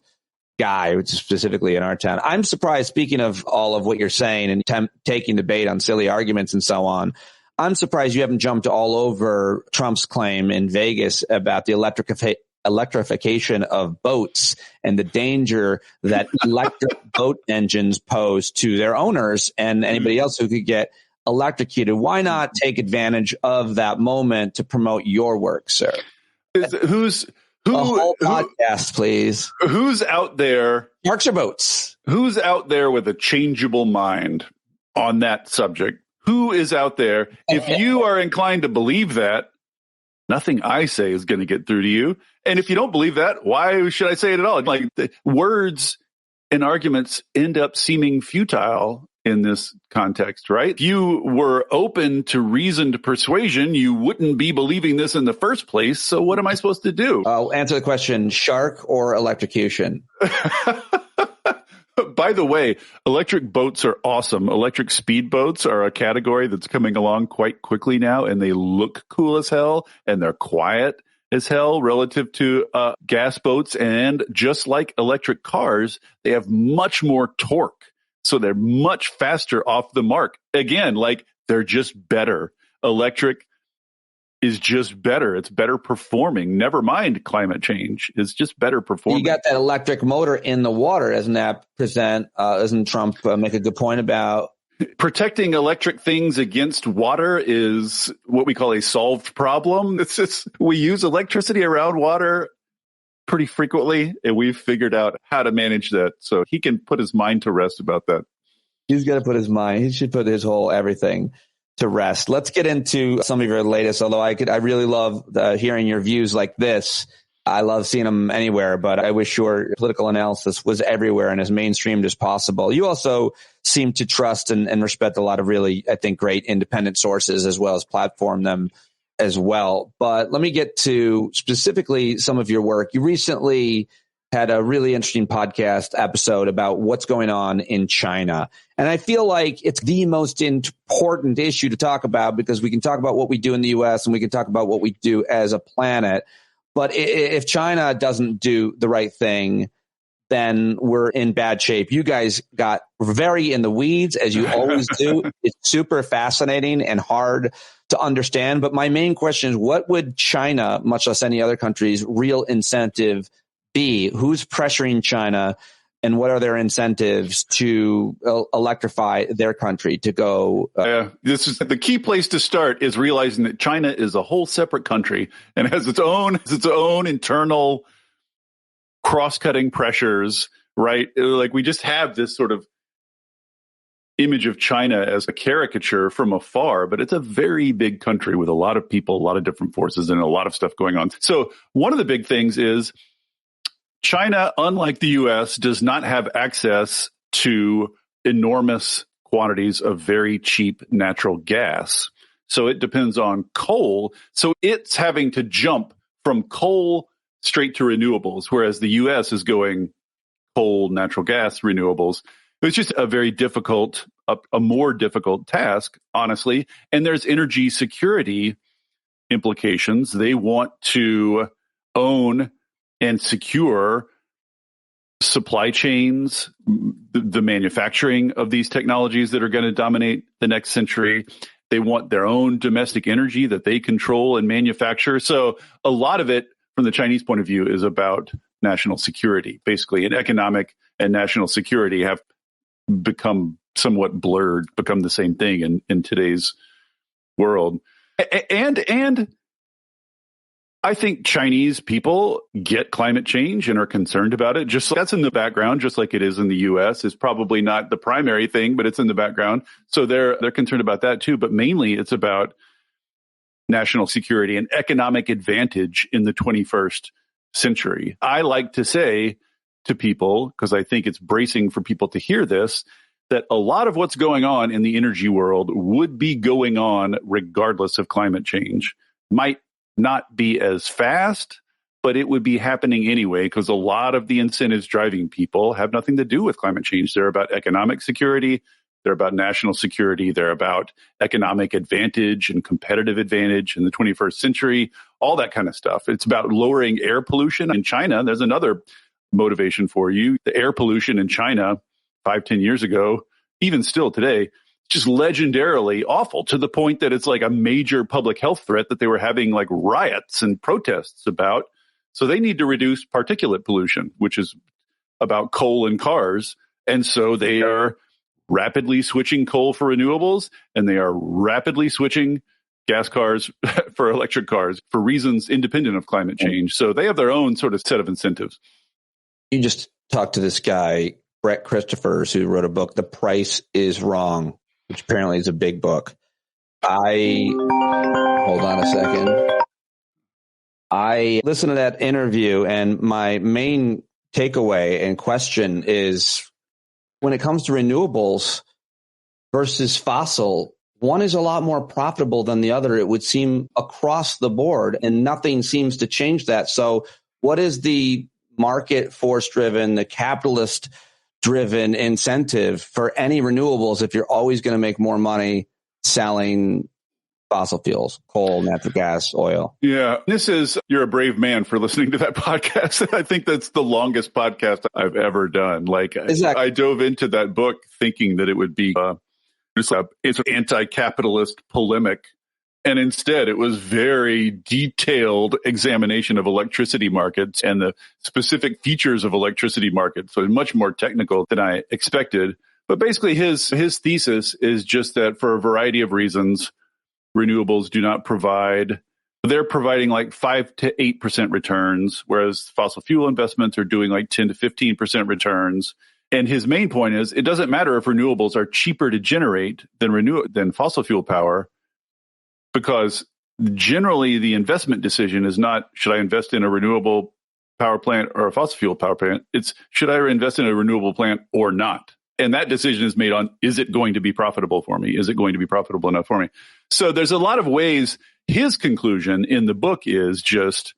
guy, which is specifically in our town. I'm surprised, speaking of all of what you're saying and taking debate on silly arguments and so on, I'm surprised you haven't jumped all over Trump's claim in Vegas about the electrification of boats and the danger that electric boat engines pose to their owners and anybody else who could get electrocuted. Why not take advantage of that moment to promote your work, sir? Whose podcast, please? Who's out there? Parks or boats? Who's out there with a changeable mind on that subject? Who is out there? If you are inclined to believe that, nothing I say is going to get through to you. And if you don't believe that, why should I say it at all? Like, the words and arguments end up seeming futile in this context, right? If you were open to reasoned persuasion, you wouldn't be believing this in the first place. So what am I supposed to do? I'll answer the question, shark or electrocution? By the way, electric boats are awesome. Electric speedboats are a category that's coming along quite quickly now, and they look cool as hell, and they're quiet as hell relative to gas boats. And just like electric cars, they have much more torque. So they're much faster off the mark. Again, like, they're just better. Electric is just better. It's better performing. Never mind climate change. It's just better performing. You got that electric motor in the water. Doesn't Trump make a good point about protecting electric things against water is what we call a solved problem? It's just, we use electricity around water pretty frequently, and we've figured out how to manage that. So he can put his mind to rest about that. He's got to put his mind. He should put his whole everything to rest. Let's get into some of your latest, although I really love hearing your views like this. I love seeing them anywhere, but I wish your political analysis was everywhere and as mainstreamed as possible. You also seem to trust and respect a lot of really, I think, great independent sources as well as platform them as well. But let me get to specifically some of your work. You recently had a really interesting podcast episode about what's going on in China. And I feel like it's the most important issue to talk about because we can talk about what we do in the U.S. and we can talk about what we do as a planet. But if China doesn't do the right thing, then we're in bad shape. You guys got very in the weeds, as you always do. It's super fascinating and hard to understand. But my main question is, what would China, much less any other country's, real incentive be? Who's pressuring China, and what are their incentives to electrify their country to go? This is the key place to start, is realizing that China is a whole separate country and has its own internal cross-cutting pressures, right? Like, we just have this sort of image of China as a caricature from afar, but it's a very big country with a lot of people, a lot of different forces, and a lot of stuff going on. So one of the big things is China, unlike the U.S., does not have access to enormous quantities of very cheap natural gas. So it depends on coal. So it's having to jump from coal straight to renewables, whereas the U.S. is going coal, natural gas, renewables. It's just a very difficult, a more difficult task, honestly. And there's energy security implications. They want to own and secure supply chains, the manufacturing of these technologies that are going to dominate the next century. They want their own domestic energy that they control and manufacture. So a lot of it, from the Chinese point of view, is about national security, basically. And economic and national security have become somewhat blurred, become the same thing in today's world. And I think Chinese people get climate change and are concerned about it. Just that's in the background, just like it is in the U.S. Is probably not the primary thing, but it's in the background. So they're concerned about that too. But mainly it's about national security and economic advantage in the 21st century. I like to say to people, because I think it's bracing for people to hear this, that a lot of what's going on in the energy world would be going on regardless of climate change. Might not be as fast, but it would be happening anyway, because a lot of the incentives driving people have nothing to do with climate change. They're about economic security. They're about national security. They're about economic advantage and competitive advantage in the 21st century, all that kind of stuff. It's about lowering air pollution. In China, there's another motivation for you. The air pollution in China 5-10 years ago, even still today, just legendarily awful, to the point that it's like a major public health threat that they were having like riots and protests about. So they need to reduce particulate pollution, which is about coal and cars. And so they are rapidly switching coal for renewables, and they are rapidly switching gas cars for electric cars for reasons independent of climate change. So they have their own sort of set of incentives. You just talked to this guy, Brett Christophers, who wrote a book, The Price is Wrong, which apparently is a big book. Hold on a second. I listened to that interview, and my main takeaway and question is, when it comes to renewables versus fossil, one is a lot more profitable than the other, it would seem, across the board, and nothing seems to change that. So what is the market force-driven, the capitalist-driven incentive for any renewables if you're always going to make more money selling fossil fuels, coal, natural gas, oil? Yeah, you're a brave man for listening to that podcast. I think that's the longest podcast I've ever done. Like, exactly. I dove into that book thinking that it would be it's an anti-capitalist polemic. And instead, it was very detailed examination of electricity markets and the specific features of electricity markets. So much more technical than I expected. But basically, his thesis is just that for a variety of reasons, renewables do not provide. They're providing like 5 to 8% returns, whereas fossil fuel investments are doing like 10 to 15% returns. And his main point is, it doesn't matter if renewables are cheaper to generate than fossil fuel power, because generally the investment decision is not, should I invest in a renewable power plant or a fossil fuel power plant? It's, should I invest in a renewable plant or not? And that decision is made on, is it going to be profitable for me? Is it going to be profitable enough for me? So there's a lot of ways. His conclusion in the book is just,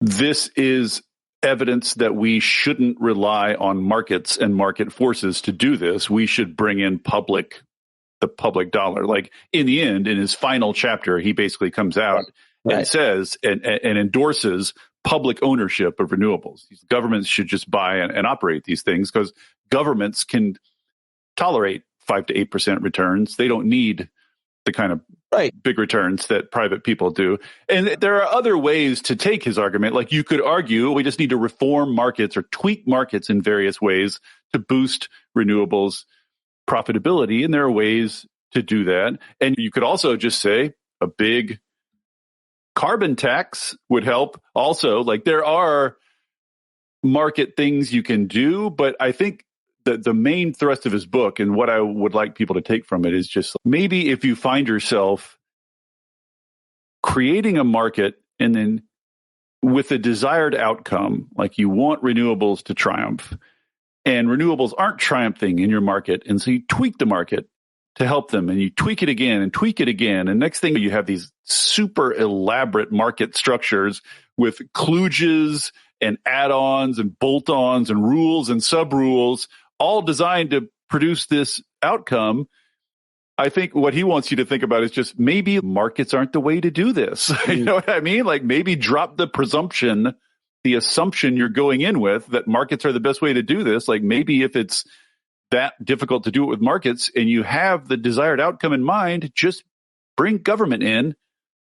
this is evidence that we shouldn't rely on markets and market forces to do this. We should bring in the public dollar. Like in the end, in his final chapter, he basically comes out and says and endorses public ownership of renewables. Governments should just buy and operate these things because governments can tolerate 5 to 8% returns. They don't need the kind of big returns that private people do. And there are other ways to take his argument. Like you could argue we just need to reform markets or tweak markets in various ways to boost renewables profitability. And there are ways to do that. And you could also just say a big carbon tax would help also. Like there are market things you can do, but I think the main thrust of his book and what I would like people to take from it is just maybe if you find yourself creating a market and then with a desired outcome, like you want renewables to triumph and renewables aren't triumphing in your market. And so you tweak the market to help them and you tweak it again and tweak it again. And next thing you have these super elaborate market structures with kludges and add-ons and bolt-ons and rules and sub-rules all designed to produce this outcome. I think what he wants you to think about is just maybe markets aren't the way to do this. You know what I mean? Like maybe drop the presumption, the assumption you're going in with that markets are the best way to do this. Like maybe if it's that difficult to do it with markets and you have the desired outcome in mind, just bring government in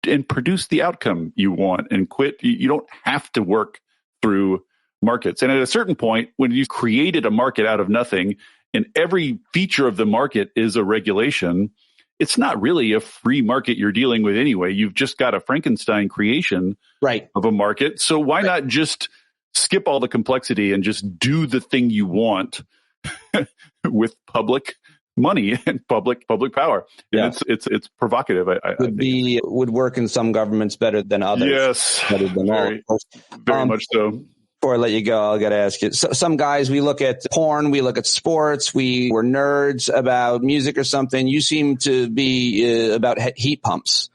and produce the outcome you want and quit. You don't have to work through markets. And at a certain point, when you created a market out of nothing and every feature of the market is a regulation, it's not really a free market you're dealing with anyway. You've just got a Frankenstein creation of a market. So why not just skip all the complexity and just do the thing you want with public money and public power? Yeah. It's provocative. I think would work in some governments better than others. Yes, better than very much so. Before I let you go, I'll got to ask you. So, some guys, we look at porn, we look at sports, we're nerds about music or something. You seem to be about heat pumps.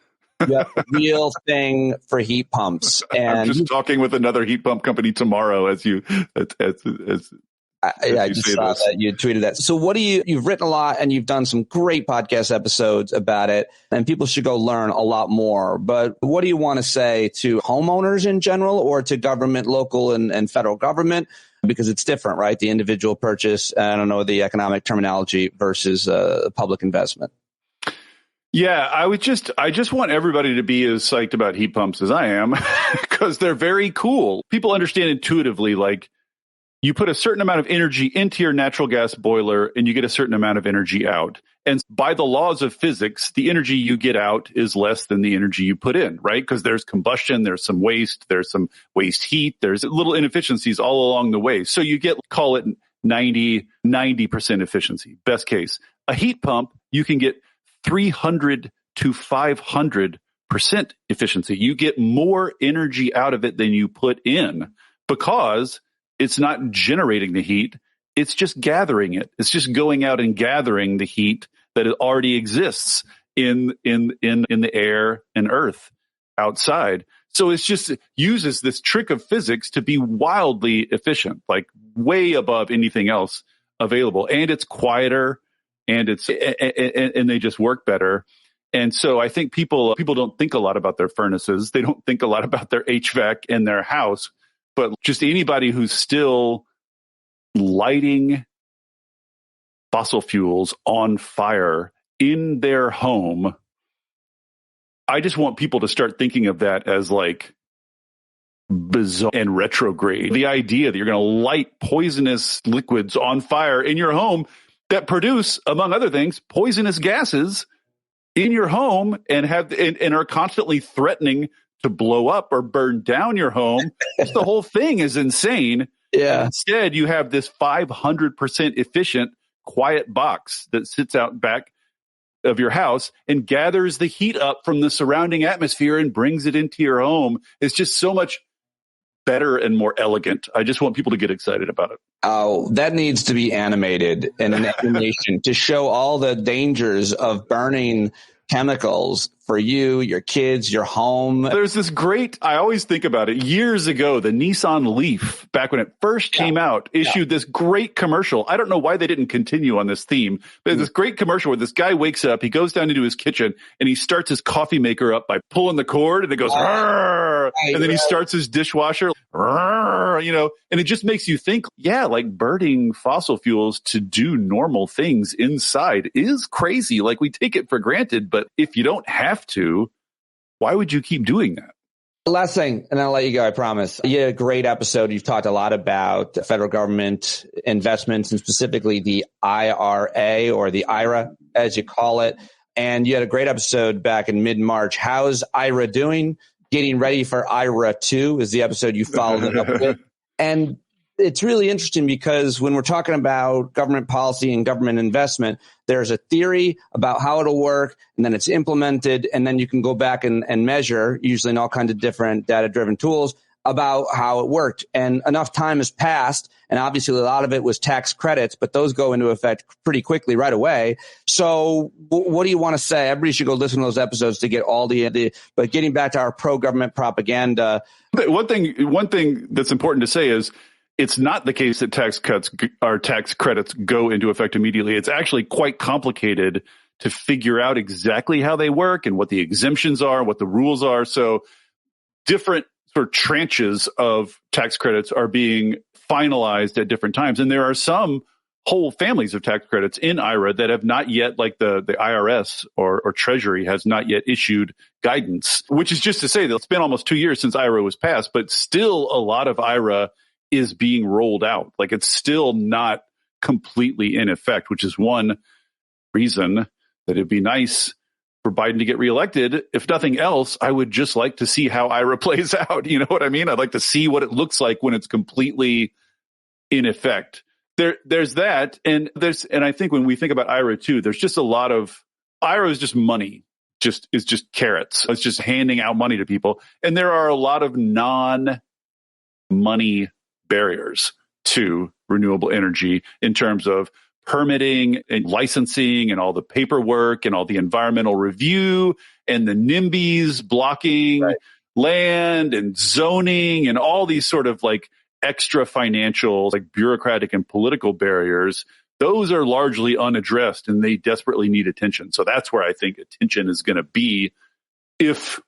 You have a real thing for heat pumps. And I'm just talking with another heat pump company tomorrow as I just saw that you tweeted that. So you've written a lot and you've done some great podcast episodes about it and people should go learn a lot more. But what do you want to say to homeowners in general or to government, local and federal government? Because it's different, right? The individual purchase, I don't know the economic terminology versus public investment. Yeah, I just want everybody to be as psyched about heat pumps as I am because they're very cool. People understand intuitively, like, you put a certain amount of energy into your natural gas boiler and you get a certain amount of energy out. And by the laws of physics, the energy you get out is less than the energy you put in, right? Because there's combustion, there's some waste heat, there's little inefficiencies all along the way. So you get, call it 90% efficiency, best case. A heat pump, you can get 300 to 500% efficiency. You get more energy out of it than you put in because it's not generating the heat. It's just gathering it. It's just going out and gathering the heat that already exists in the air and earth outside. So it's just uses this trick of physics to be wildly efficient, like way above anything else available. And it's quieter and and they just work better. And so I think people don't think a lot about their furnaces. They don't think a lot about their HVAC in their house. But just anybody who's still lighting fossil fuels on fire in their home, I just want people to start thinking of that as like bizarre and retrograde. The idea that you're going to light poisonous liquids on fire in your home that produce, among other things, poisonous gases in your home and are constantly threatening to blow up or burn down your home. The whole thing is insane. Yeah. And instead, you have this 500% efficient, quiet box that sits out back of your house and gathers the heat up from the surrounding atmosphere and brings it into your home. It's just so much better and more elegant. I just want people to get excited about it. Oh, that needs to be animated in an animation to show all the dangers of burning chemicals for you, your kids, your home. There's this great, I always think about it, years ago, the Nissan Leaf, back when it first came out, issued this great commercial. I don't know why they didn't continue on this theme, but this great commercial where this guy wakes up, he goes down into his kitchen, and he starts his coffee maker up by pulling the cord, and it goes, and then he starts his dishwasher, and it just makes you think, like burning fossil fuels to do normal things inside is crazy. Like, we take it for granted, but if you don't have to, why would you keep doing that? Last thing, and I'll let you go, I promise. You had a great episode. You've talked a lot about federal government investments and specifically the IRA or the IRA, as you call it. And you had a great episode back in mid-March. How's IRA doing? Getting ready for IRA 2 is the episode you followed it up with. And it's really interesting because when we're talking about government policy and government investment, there's a theory about how it'll work, and then it's implemented, and then you can go back and measure, usually in all kinds of different data-driven tools, about how it worked. And enough time has passed, and obviously a lot of it was tax credits, but those go into effect pretty quickly right away. So what do you want to say? Everybody should go listen to those episodes to get all but getting back to our pro-government propaganda. One thing that's important to say is, it's not the case that tax credits go into effect immediately. It's actually quite complicated to figure out exactly how they work and what the exemptions are, what the rules are. So different sort of tranches of tax credits are being finalized at different times. And there are some whole families of tax credits in IRA that have not yet, like the IRS or Treasury has not yet issued guidance, which is just to say that it's been almost 2 years since IRA was passed, but still a lot of IRA is being rolled out. Like, it's still not completely in effect, which is one reason that it'd be nice for Biden to get reelected. If nothing else, I would just like to see how IRA plays out. You know what I mean? I'd like to see what it looks like when it's completely in effect. There's that. And I think when we think about IRA too, there's just a lot of IRA is just money, is just carrots. It's just handing out money to people. And there are a lot of non-money barriers to renewable energy in terms of permitting and licensing and all the paperwork and all the environmental review and the NIMBYs blocking land and zoning and all these sort of like extra financial, like bureaucratic and political barriers. Those are largely unaddressed and they desperately need attention. So that's where I think attention is going to be if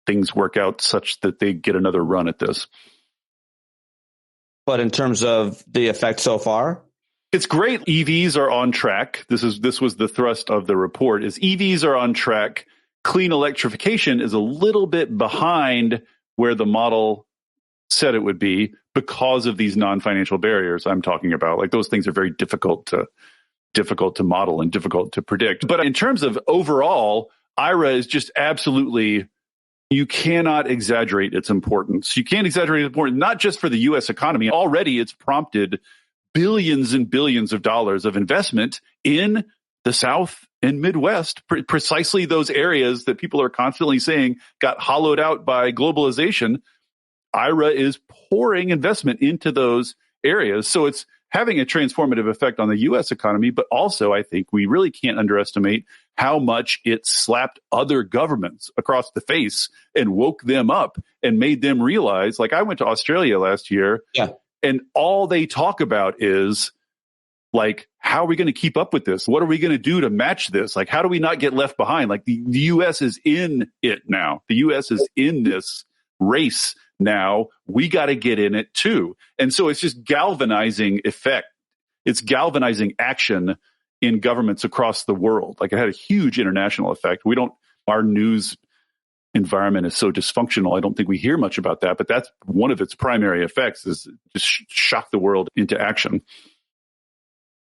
things work out such that they get another run at this. But in terms of the effect so far? It's great. EVs are on track. This was the thrust of the report, is EVs are on track. Clean electrification is a little bit behind where the model said it would be because of these non-financial barriers I'm talking about. Like, those things are very difficult to model and difficult to predict. But in terms of overall, IRA is just absolutely, you cannot exaggerate its importance. You can't exaggerate its importance, not just for the U.S. economy. Already it's prompted billions and billions of dollars of investment in the South and Midwest, precisely those areas that people are constantly saying got hollowed out by globalization. IRA is pouring investment into those areas. So it's having a transformative effect on the U.S. economy, but also I think we really can't underestimate how much it slapped other governments across the face and woke them up and made them realize, like, I went to Australia last year and all they talk about is, like, how are we going to keep up with this? What are we going to do to match this? Like, how do we not get left behind? Like, the U.S. is in it now. The U.S. is in this race now. We got to get in it too. And so it's just galvanizing effect. It's galvanizing action in governments across the world. Like, it had a huge international effect. Our news environment is so dysfunctional. I don't think we hear much about that, but that's one of its primary effects, is just shock the world into action.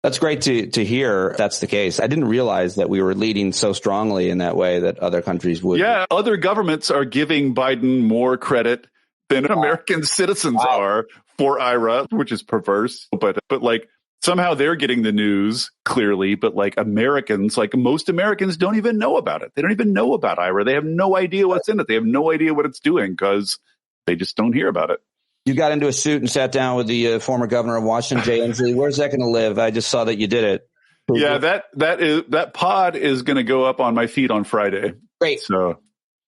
That's great to hear that's the case. I didn't realize that we were leading so strongly in that way that other countries would. Yeah, other governments are giving Biden more credit than American citizens are for IRA, which is perverse. But like, somehow they're getting the news clearly, but like Americans, like most Americans don't even know about it. They don't even know about IRA. They have no idea what's in it. They have no idea what it's doing because they just don't hear about it. You got into a suit and sat down with the former governor of Washington, Jay Inslee. Where's that going to live? I just saw that you did it. Yeah, that pod is going to go up on my feed on Friday. Great. So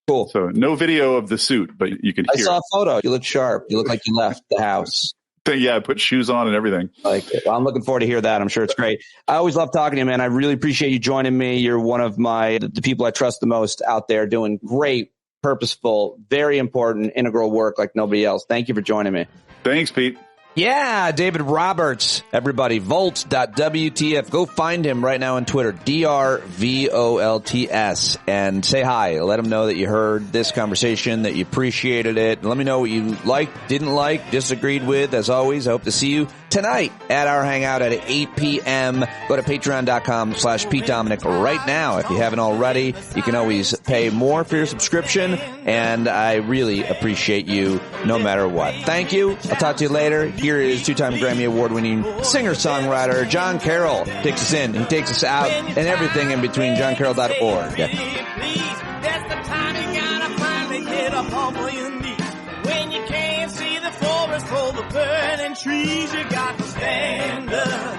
cool. So no video of the suit, but you can hear. I saw a photo. You look sharp. You look like you left the house. Yeah, I put shoes on and everything. Like it. Well, I'm looking forward to hear that. I'm sure it's great. I always love talking to you, man. I really appreciate you joining me. You're one of the people I trust the most out there, doing great, purposeful, very important, integral work like nobody else. Thank you for joining me. Thanks, Pete. Yeah, David Roberts, everybody, Volt.WTF. Go find him right now on Twitter, DRVOLTS, and say hi. Let him know that you heard this conversation, that you appreciated it. Let me know what you liked, didn't like, disagreed with. As always, I hope to see you tonight at our hangout at 8 p.m. Go to patreon.com/Pete Dominick right now. If you haven't already, you can always pay more for your subscription, and I really appreciate you no matter what. Thank you. I'll talk to you later. Here is two-time Grammy Award-winning singer-songwriter John Carroll. Takes us in. He takes us out and everything in between. JohnCarroll.org. That's the time you gotta finally get up off of your knees. When you can't see the forest for the burning trees, you got to stand up.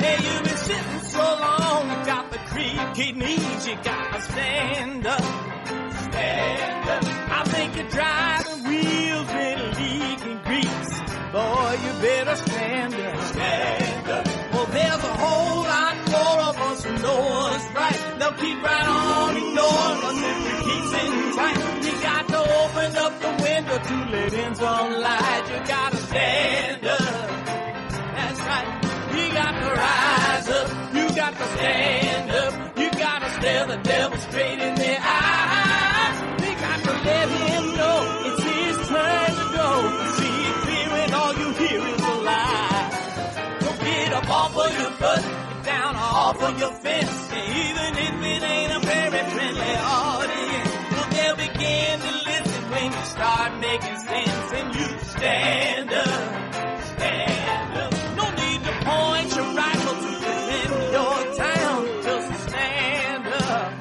Hey, you've been sitting so long, you got the creaky knees, you got to stand up. Stand up. I think you're driving wheels with leaking grease. Boy, you better stand up. Stand up. Well, there's a whole lot more of us who know what's right. They'll keep right on ignoring us if we keep sitting tight. You got to open up the window to let in some light. You got to stand up. That's right. You got to rise up. You got to stand up. You got to stare the devil straight in the eye. We got to let him know it's his turn to go. See it clear and all you hear is a lie. Don't get up off of your butt, get down off of your fence. And even if it ain't a very friendly audience, well, they'll begin to listen when you start making sense. And you stand up, stand up. No need to point your rifle to defend your town. Just stand up,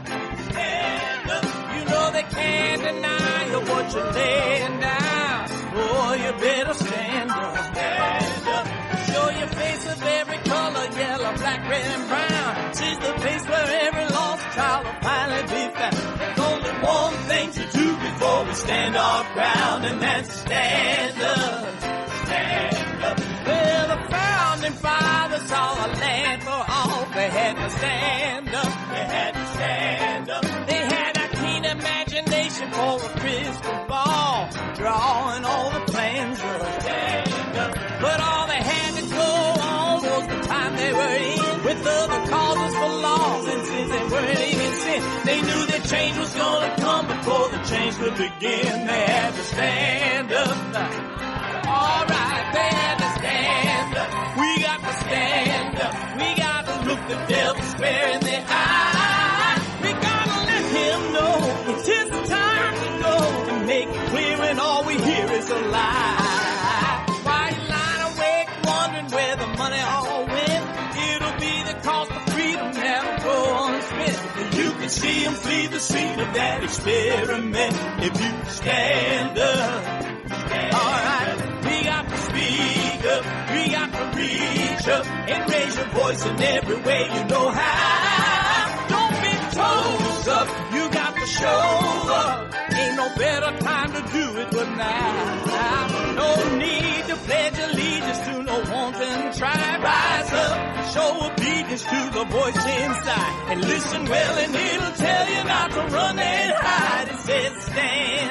stand up. You know they can't deny you what you're laying down. Boy, you better stand up, stand up. Show your face of every color, yellow, black, red, and brown. She's the place where every lost child will finally be found. There's only one thing to do before we stand our ground, and that's stand up, stand up. Well, the founding fathers saw a land for all. They had to stand up, they had to stand up. They had a keen imagination for a crystal ball, drawing all the plans of stand up. But all they had to go on was the time they were in, with other causes for laws, and since they weren't even sin, they knew that change was gonna come before the change could begin. They had to stand up. Alright, they had to stand up. We got to stand up. We got to look the devil square in the eye. We gotta let him know it's his time to go, and make it clear when all we hear is a lie. While you lying awake wondering where the money all went, it'll be the cost of freedom that'll go unspent. You can see him flee the scene of that experiment if you stand up. Alright, we got to speak up, we got to reach up, and raise your voice in every way you know how. Don't be toes up, you got to show up. Ain't no better time to do it but now. No need to pledge allegiance to no wanton tribe. Rise up, show obedience to the voice inside, and listen well and it'll tell you not to run and hide. It says stand